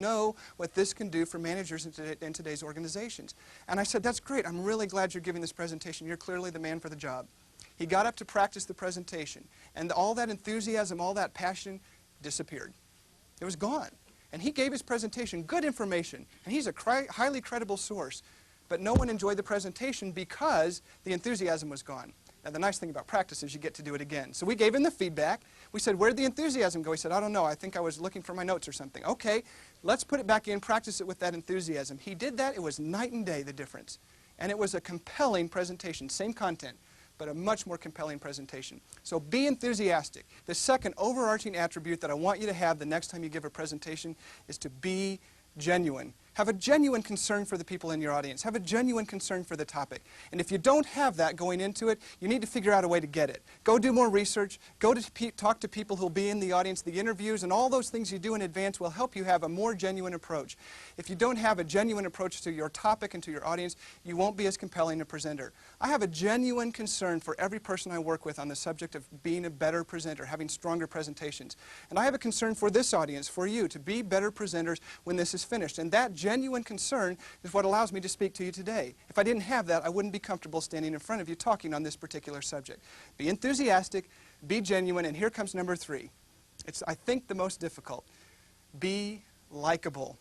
know what this can do for managers in today's organizations. And I said, that's great. I'm really glad you're giving this presentation. You're clearly the man for the job. He got up to practice the presentation, and all that enthusiasm, all that passion disappeared. It was gone. And he gave his presentation, good information, and he's a highly credible source. But no one enjoyed the presentation because the enthusiasm was gone. Now, the nice thing about practice is you get to do it again. So we gave him the feedback. We said, where'd the enthusiasm go? He said, I don't know. I think I was looking for my notes or something. Okay, let's put it back in, practice it with that enthusiasm. He did that. It was night and day, the difference. And it was a compelling presentation, same content, but a much more compelling presentation. So be enthusiastic. The second overarching attribute that I want you to have the next time you give a presentation is to be genuine. Have a genuine concern for the people in your audience. Have a genuine concern for the topic. And if you don't have that going into it, you need to figure out a way to get it. Go do more research. Go to talk to people who will be in the audience. The interviews and all those things you do in advance will help you have a more genuine approach. If you don't have a genuine approach to your topic and to your audience, you won't be as compelling a presenter. I have a genuine concern for every person I work with on the subject of being a better presenter, having stronger presentations. And I have a concern for this audience, for you, to be better presenters when this is finished. And that genuine concern is what allows me to speak to you today. If I didn't have that, I wouldn't be comfortable standing in front of you talking on this particular subject. Be enthusiastic, be genuine, and here comes number 3. It's, I think, the most difficult. Be likable.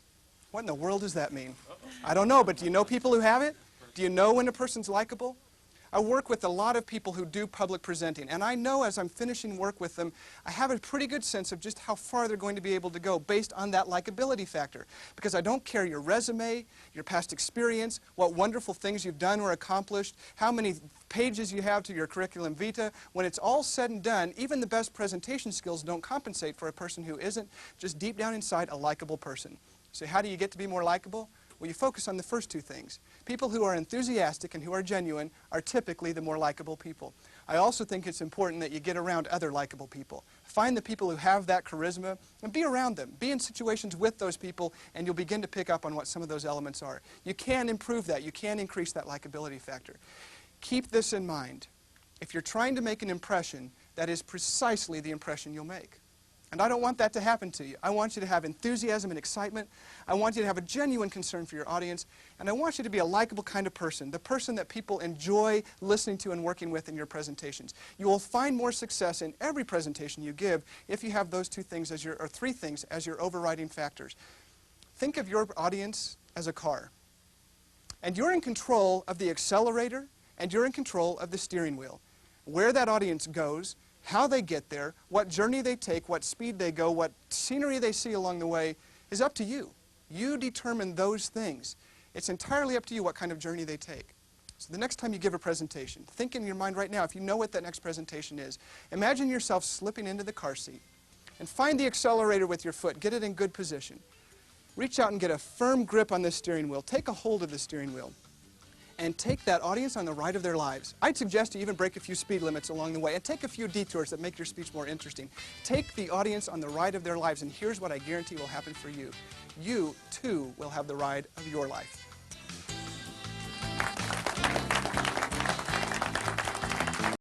What in the world does that mean? I don't know, but do you know people who have it? Do you know when a person's likable? I work with a lot of people who do public presenting, and I know as I'm finishing work with them, I have a pretty good sense of just how far they're going to be able to go based on that likability factor. Because I don't care your resume, your past experience, what wonderful things you've done or accomplished, how many pages you have to your curriculum vitae. When it's all said and done, even the best presentation skills don't compensate for a person who isn't just deep down inside a likable person. So how do you get to be more likable? Well, you focus on the first 2 things. People who are enthusiastic and who are genuine are typically the more likable people. I also think it's important that you get around other likable people. Find the people who have that charisma and be around them. Be in situations with those people and you'll begin to pick up on what some of those elements are. You can improve that. You can increase that likability factor. Keep this in mind. If you're trying to make an impression, that is precisely the impression you'll make. And I don't want that to happen to you. I want you to have enthusiasm and excitement. I want you to have a genuine concern for your audience. And I want you to be a likable kind of person, the person that people enjoy listening to and working with in your presentations. You will find more success in every presentation you give if you have those 2 things as your, or 3 things as your overriding factors. Think of your audience as a car. And you're in control of the accelerator and you're in control of the steering wheel. Where that audience goes, how they get there, what journey they take, what speed they go, what scenery they see along the way is up to you. You determine those things. It's entirely up to you what kind of journey they take. So the next time you give a presentation, think in your mind right now, if you know what that next presentation is, imagine yourself slipping into the car seat and find the accelerator with your foot. Get it in good position. Reach out and get a firm grip on the steering wheel. Take a hold of the steering wheel. And take that audience on the ride of their lives. I'd suggest you even break a few speed limits along the way and take a few detours that make your speech more interesting. Take the audience on the ride of their lives, and here's what I guarantee will happen for you. You, too, will have the ride of your life.